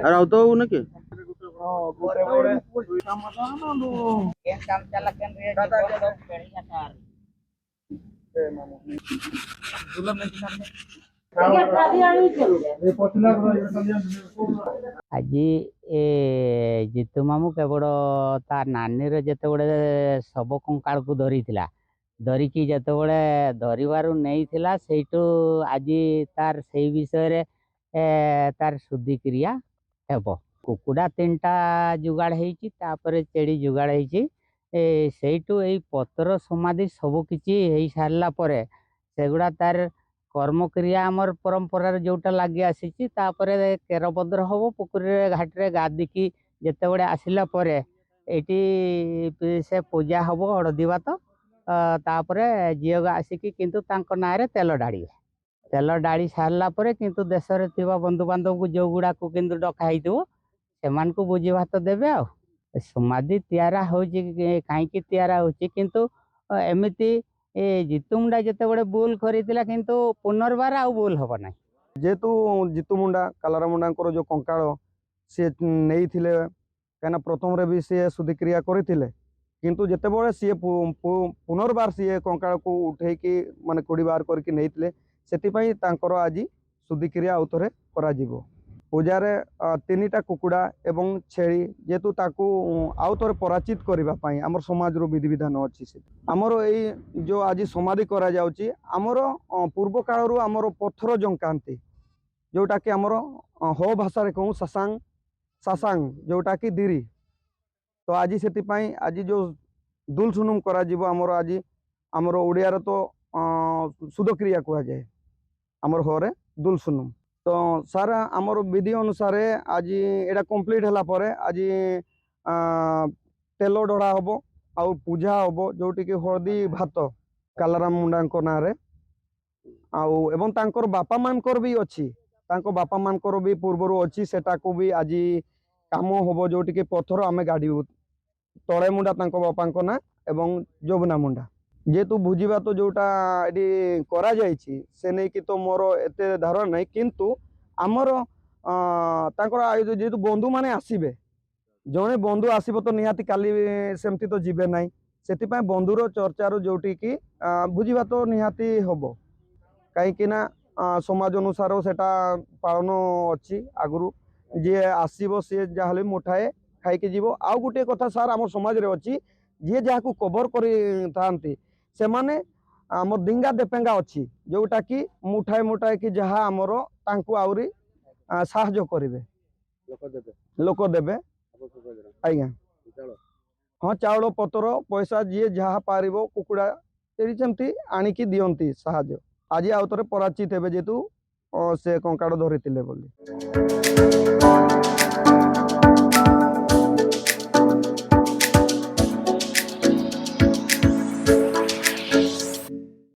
ଆଉ ତ ହଉନି କି ଆଜି ଜିତୁ ମାମୁଁ କେବଳ ତା ନାନୀର ଯେତେବେଳେ ଶବ କଙ୍କାଳକୁ ଧରିକି ଯେତେବେଳେ ଧରିବାରୁ ନେଇଥିଲା ସେଇଠୁ ଆଜି ତାର ସେଇ ବିଷୟରେ ତାର ଶୁଦ୍ଧିକ୍ରିୟା ହେବ। କୁକୁଡ଼ା 3ଟା ଯୁଗାଡ଼ ହେଇଛି, ତାପରେ ଚେଡ଼ି ଯୁଗାଡ଼ ହେଇଛି। ସେଇଠୁ ଏଇ ପତ୍ର ସମାଧି ସବୁ କିଛି ହେଇସାରିଲା ପରେ ସେଗୁଡ଼ା ତାର କର୍ମକ୍ରିୟା ଆମର ପରମ୍ପରାରେ ଯୋଉଟା ଲାଗି ଆସିଛି, ତାପରେ କେରପଦ୍ର ହବ, ପୋଖରୀରେ ଘାଟରେ ଗାଧିକି ଯେତେବେଳେ ଆସିଲା ପରେ ଏଇଠି ସେ ପୂଜା ହବ ହଳଦୀ ଭାତ। ତାପରେ ଝିଅ ଆସିକି କିନ୍ତୁ ତାଙ୍କ ନାଁରେ ତେଲ ଢାଳିବେ। ତେଲ ଢାଳି ସାରିଲା ପରେ କିନ୍ତୁ ଦେଶରେ ଥିବା ବନ୍ଧୁବାନ୍ଧବଙ୍କୁ ଯୋଉଗୁଡ଼ାକୁ କିନ୍ତୁ ଡକା ହେଇଥିବ ସେମାନଙ୍କୁ ଭୋଜି ଭାତ ଦେବେ। ଆଉ ସମାଧି ତିଆରା ହେଉଛି କାହିଁକି ତିଆରା ହେଉଛି, କିନ୍ତୁ ଏମିତି ଜିତୁ ମୁଣ୍ଡା ଯେତେବେଳେ ଭୁଲ କରିଥିଲା କିନ୍ତୁ ପୁନର୍ବାର ଆଉ ଭୁଲ ହବ ନାହିଁ। ଯେହେତୁ ଜିତୁ ମୁଣ୍ଡା କାଲାରା ମୁଣ୍ଡାଙ୍କର ଯୋଉ କଙ୍କାଳ ସିଏ ନେଇଥିଲେ, କାହିଁକିନା ପ୍ରଥମରେ ବି ସିଏ ଶୁଦ୍ଧିକ୍ରିୟା କରିଥିଲେ, କିନ୍ତୁ ଯେତେବେଳେ ସିଏ ପୁନର୍ବାର ସିଏ କଙ୍କାଳକୁ ଉଠେଇକି ମାନେ କୋଡ଼ି ବାହାର କରିକି ନେଇଥିଲେ, ସେଥିପାଇଁ ତାଙ୍କର ଆଜି ଶୁଦ୍ଧିକ୍ରିୟା ଆଉ ଥରେ କରାଯିବ। ପୂଜାରେ 3ଟା କୁକୁଡ଼ା ଏବଂ ଛେଳି, ଯେହେତୁ ତାକୁ ଆଉ ଥରେ ପରାଚିତ କରିବା ପାଇଁ ଆମର ସମାଜର ବିଧିବିଧାନ ଅଛି। ଆମର ଏଇ ଯୋଉ ଆଜି ସମାଧି କରାଯାଉଛି, ଆମର ପୂର୍ବ କାଳରୁ ଆମର ପଥର ଜଙ୍କାନ୍ତି, ଯୋଉଟାକି ଆମର ହୋ ଭାଷାରେ କହୁ ସାସାଙ୍ଗ, ଯୋଉଟାକି ଦିରି। ତ ଆଜି ସେଥିପାଇଁ ଆଜି ଯୋଉ ଦୁଲ ସୁନୁମ କରାଯିବ, ଆମର ଓଡ଼ିଆର ତ ଶୁଦ୍ଧକ୍ରିୟା କୁହାଯାଏ, ଆମର ହୋରେ ଦୁଲ ସୁନୁମ। ତ ସାର୍ ଆମର ବିଧି ଅନୁସାରେ ଆଜି ଏଇଟା କମ୍ପ୍ଲିଟ୍ ହେଲା ପରେ ଆଜି ତେଲ ଢଳା ହବ ଆଉ ପୂଜା ହବ, ଯୋଉଠିକି ହଳଦୀ ଭାତ କାଲାରାମ ମୁଣ୍ଡାଙ୍କ ନାଁରେ। ଆଉ ଏବଂ ତାଙ୍କର ବାପା ମାନଙ୍କର ବି ଅଛି, ତାଙ୍କ ବାପା ମାନଙ୍କର ବି ପୂର୍ବରୁ ଅଛି, ସେଟାକୁ ବି ଆଜି କାମ ହବ, ଯୋଉଠିକି ପଥର ଆମେ ଗାଡ଼ିବୁ। ତଳେ ମୁଣ୍ଡା ତାଙ୍କ ବାପାଙ୍କ ନାଁ ଏବଂ ଯମୁନା ମୁଣ୍ଡା। ଯେହେତୁ ଭୋଜି ଭାତ ଯୋଉଟା ଏଠି କରାଯାଇଛି ସେ ନେଇକି ତ ମୋର ଏତେ ଧାରଣା ନାହିଁ, କିନ୍ତୁ ଆମର ତାଙ୍କର ଯେହେତୁ ବନ୍ଧୁମାନେ ଆସିବେ, ଜଣେ ବନ୍ଧୁ ଆସିବ ତ ନିହାତି କାଲି ସେମିତି ତ ଯିବେ ନାହିଁ, ସେଥିପାଇଁ ବନ୍ଧୁର ଚର୍ଚ୍ଚାରୁ ଯୋଉଠିକି ଭୋଜି ଭାତ ନିହାତି ହବ। କାହିଁକି ନା ସମାଜ ଅନୁସାର ସେଟା ପାଳନ ଅଛି ଆଗରୁ, ଯିଏ ଆସିବ ସିଏ ଯାହାହେଲେ ମୁଠାଏ ଖାଇକି ଯିବ। ଆଉ ଗୋଟିଏ କଥା ସାର୍ ଆମ ସମାଜରେ ଅଛି, ଯିଏ ଯାହାକୁ କଭର କରିଥାନ୍ତି ସେମାନେ ଆମର ଡିଙ୍ଗା ଦେପେଙ୍ଗା ଅଛି, ଯୋଉଟାକି ମୁଠାଏ କି ଯାହା ଆମର ତାଙ୍କୁ ଆହୁରି ସାହାଯ୍ୟ କରିବେ, ଲୋକ ଦେବେ। ଆଜ୍ଞା, ହଁ, ଚାଉଳ ପତ୍ର ପଇସା ଯିଏ ଯାହା ପାରିବ, କୁକୁଡ଼ା ସେମିତି ଆଣିକି ଦିଅନ୍ତି ସାହାଯ୍ୟ। ଆଜି ଆଉ ଥରେ ପରାଚିତ ହେବେ, ଯେହେତୁ ସେ କଙ୍କାଳ ଧରିଥିଲେ ବୋଲି।